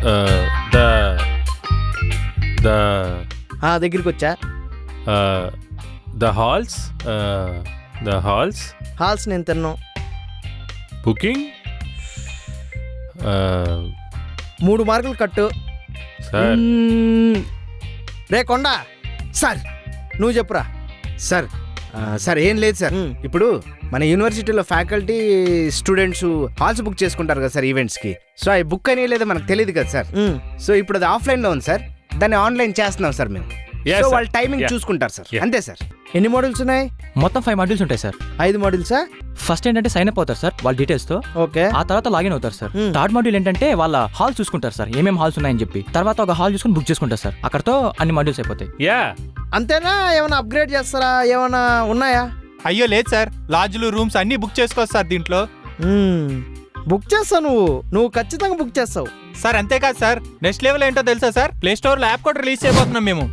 The the దగ్గరికి వచ్చా. The halls halls నేను తిన్నాం. బుకింగ్ 3 మార్కులు కట్టు. సార్ రే కొండ, సార్ నువ్వు చెప్పురా. సార్ సార్ ఏం లేదు సార్. ఇప్పుడు మన యూనివర్సిటీలో ఫ్యాకల్టీ స్టూడెంట్స్ హాల్స్ బుక్ చేసుకుంటారు కదా సార్ ఈవెంట్స్కి. సో అవి బుక్ అని లేదో మనకు తెలియదు కదా సార్. సో ఇప్పుడు అది ఆఫ్లైన్లో ఉంది సార్, దాన్ని ఆన్లైన్ చేస్తున్నాం సార్ మేము. Yes, so sir. వాళ్ళ టైమింగ్ Yeah. చూసుకుంటారు సార్. Yeah. అంతే సార్. ఎన్ని మోడల్స్ ఉన్నాయి? మొత్తం 5 మాడ్యూల్స్ ఉంటాయి సార్. 5 మోడల్సా? ఫస్ట్ ఏంటంటే సైన్ అప్ అవుతారు సార్ వాళ్ళ డీటెయిల్స్ తో. ఓకే. ఆ తర్వాత లాగిన్ అవుతారు సార్. థర్డ్ మాడ్యూల్ ఏంటంటే వాళ్ళ హాల్ చూసుకుంటారు సార్, ఏమేమి హాల్స్ ఉన్నాయని చెప్పి. తర్వాత ఒక హాల్ చూసుకుని బుక్ చేసుకుంటారు సార్. అక్కడతో అన్ని మాడ్యూల్స్ అయిపోతాయి. యా అంతేనా? ఏమైనా అప్గ్రేడ్ చేస్తారా? ఏమైనా ఉన్నాయా? అయ్యో లేదు సార్, లాడ్జ్లు రూమ్స్ అన్ని బుక్ చేసుకోవచ్చు సార్ దీంట్లో. బుక్ చేస్తావు నువ్వు ఖచ్చితంగా బుక్ చేస్తావు సార్. అంతేకాదు సార్, నెక్స్ట్ లెవెల్ ఏంటో తెలుసా సార్? ప్లే స్టోర్ లో యాప్ కూడా రిలీజ్ చేయబోతున్నాం మేము.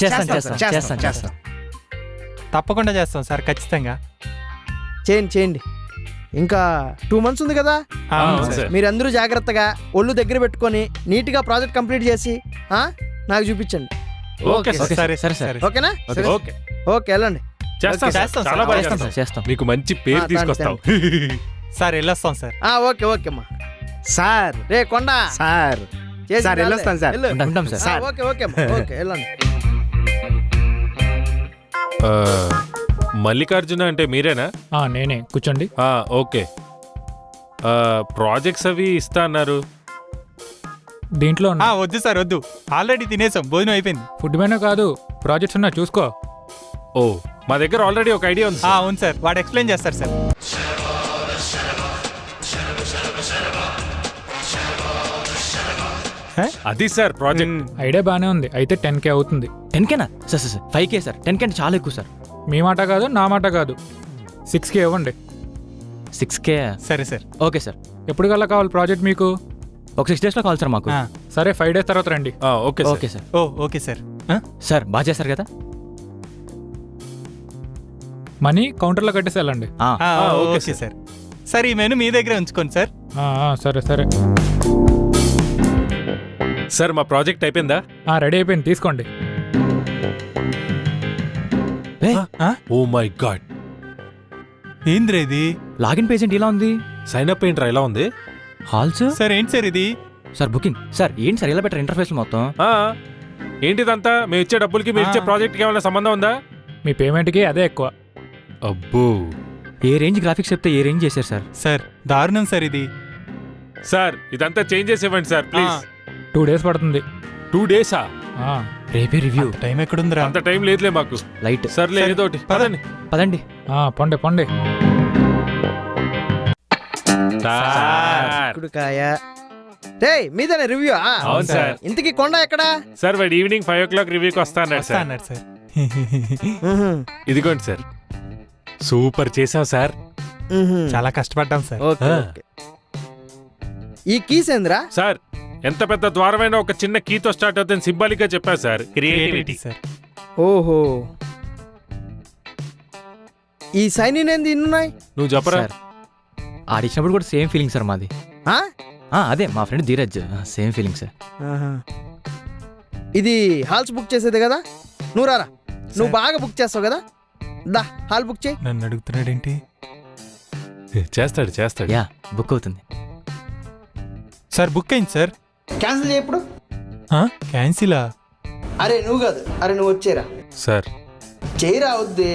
చేస్తాం. తప్పకుండా చేస్తాం సార్, ఖచ్చితంగా చేయండి. ఇంకా 2 months ఉంది కదా. అవును సార్. మీరందరూ జాగ్రత్తగా ఒళ్ళు దగ్గర పెట్టుకొని నీట్గా ప్రాజెక్ట్ కంప్లీట్ చేసి నాకు చూపించండి. Okay sir. సరే సరే, సరే. ఓకేనా? ఓకే ఓకే, వెళ్ళండి. చేస్తాం సార్. చేస్తాం చాలా సార్. బాగా చేస్తాం చేస్తాం. సార్, చేస్తాం. మీకు మంచి పేరు ఆ, తీసుకొస్తాం. సార్ వెళ్ళొస్తాం సార్. ఓకే అమ్మా. సార్ రే కొండ, సార్ చేసి సార్ వెళ్ళొస్తాను సార్. వెళ్ళు. ఉంటాం సార్. ఓకే అమ్మా. ఓకే, వెళ్ళండి. మల్లికార్జున అంటే మీరేనా? నేనే, కూర్చోండి. ఓకే. ప్రాజెక్ట్స్ అవి ఇస్తా అన్నారు. దీంట్లో వద్దు సార్ వద్దు, ఆల్రెడీ తినేసాం, భోజనం అయిపోయింది. ఫుడ్ మెనూ కాదు, ప్రాజెక్ట్స్ ఉన్నా చూసుకో. ఓ మా దగ్గర ఆల్రెడీ ఒక ఐడియా ఉంది సార్. అవును సార్, వాడు ఎక్స్ప్లెయిన్ చేస్తారు సార్. అది సార్ ప్రాజెక్ట్. ఐడియా బానే ఉంది, అయితే 10K అవుతుంది. 10Kనా సార్? 5K sir. 10K అంటే చాలా ఎక్కువ సార్. మీ మాట కాదు, నా మాట కాదు. 6K ఇవ్వండి. 6K. సరే సార్. Okay sir. ఎప్పుడు కల్లా కావాలి ప్రాజెక్ట్ మీకు? ఒక 6 days లో కావాలి సార్ మాకు. సరే, 5 days తర్వాత రండి. Okay okay sir. Okay sir. Sir బాగా చేస్తారు కదా. మనీ కౌంటర్లో కట్టేసి వెళ్ళండి. Okay sir. సార్ ఈ మెనూ మీ దగ్గరే ఉంచుకోండి సార్. సరే. సార్ మా ప్రాజెక్ట్ అయిపోయిందా? రెడీ అయిపోయింది, తీసుకోండి. ఓ మై గాడ్, ఏంద్రా ఇది? లాగిన్ పేజ్ ఏంటి ఇలా ఉంది? సైన్ అప్ ఏంట్రా ఇలా ఉంది? హాల్స్ సార్ ఏంటి సార్ ఇది? Sir booking sir. ఏంటి సార్ ఇలా పెట్టారు ఇంటర్ఫేస్ మొత్తం? ఏంటిదంతా? మేము ఇచ్చే డబ్బులకి మీరు ఇచ్చే ప్రాజెక్ట్కి ఏమైనా సంబంధం ఉందా? మీ పేమెంట్కి అదే ఎక్కువ. అబ్బో, ఏ రేంజ్ గ్రాఫిక్స్ చెప్తే ఏ రేంజ్ చేశారు సార్? సార్ దారుణం సార్ ఇది. సార్ ఇదంతా చేంజ్ చేసి ఇవ్వండి సార్ ప్లీజ్. 2 days పడుతుంది. 2 days? రేపే రివ్యూ. టైం ఎక్కడుందిరా? అంత టైం లేదులే మాకు. లైట్. సర్లే ఏదో ఒకటి పదండి. పదండి. పొండి. సార్ కుడుకాయ. రే మీదనే రివ్యూ? అవును సార్. ఇంతకీ కొండ ఎక్కడా? సార్ వాడు ఈవినింగ్ 5 o'clock రివ్యూకి వస్తా అన్నాడు వస్తా సార్. అన్నాడు సార్. ఇదిగోండి సార్. సూపర్ చేసావు సార్. చాలా కష్టపడ్డాం సార్. ఓకే. ఈ కీస్ ఏంద్రా? సార్ ఎంత పెద్ద ద్వారమైనా ఒక చిన్న కీతో స్టార్ట్ అవుతుంది సింబాలిక్ గా చెప్పారు సార్. Creativity sir. ఓహో, ఈ సైన్ ఇన్ ఏంది ఇన్నున్నాయి? నువ్వు చెప్పరా? సార్ ఆడిచ్చినప్పుడు కూడా సేమ్ ఫీలింగ్ సార్ మాది. అదే మా friend Dheeraj, same feeling sir. ఇది హాల్స్ బుక్ చేసేది కదా. నువ్వు రారా, నువ్వు బాగా బుక్ చేస్తావు కదా. దా హాల్ బుక్ చేయి. నన్ను అడుగుతున్నాడేంటి? చేస్తాడు. యా, బుక్ అవుతుంది సార్. బుక్ అయింది సార్. క్యాన్సిల్ చేయి ఇప్పుడు. క్యాన్సిలా? అరే నువ్వు కాదు, అరే నువ్వు వచ్చేరా. సార్ చేయరా వద్దే.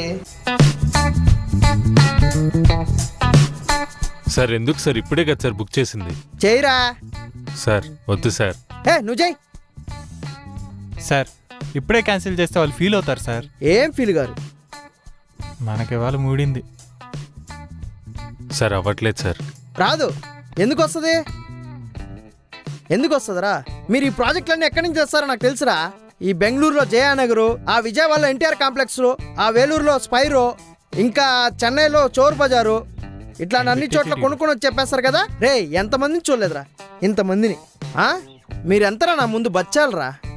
సార్ ఎందుకు సార్? ఇప్పుడే కదా సార్ బుక్ చేసింది. చేయరా. సార్ వద్దు సార్. నువ్వు చేయి. సార్ ఇప్పుడే క్యాన్సిల్ చేస్తే వాళ్ళు ఫీల్ అవుతారు సార్. ఏం ఫీల్ గారు? మనకి వాళ్ళు మూడింది సార్. అవ్వట్లేదు సార్. రాదు. ఎందుకు వస్తుంది? ఎందుకు మీరు ఈ ప్రాజెక్టులన్నీ ఎక్కడి నుంచి చేస్తారో నాకు తెలుసురా. ఈ బెంగళూరులో జయానగరు, ఆ విజయవాడలో ఎన్టీఆర్ కాంప్లెక్స్, ఆ వేలూరులో స్పైరో, ఇంకా చెన్నైలో చోర్ బజారు, ఇట్లా అన్ని చోట్ల కొనుక్కొని వచ్చి చెప్పేస్తారు కదా. రే ఎంతమందిని చూడలేదురా ఇంతమందిని. మీరెంతరా నా ముందు బచ్చాలరా.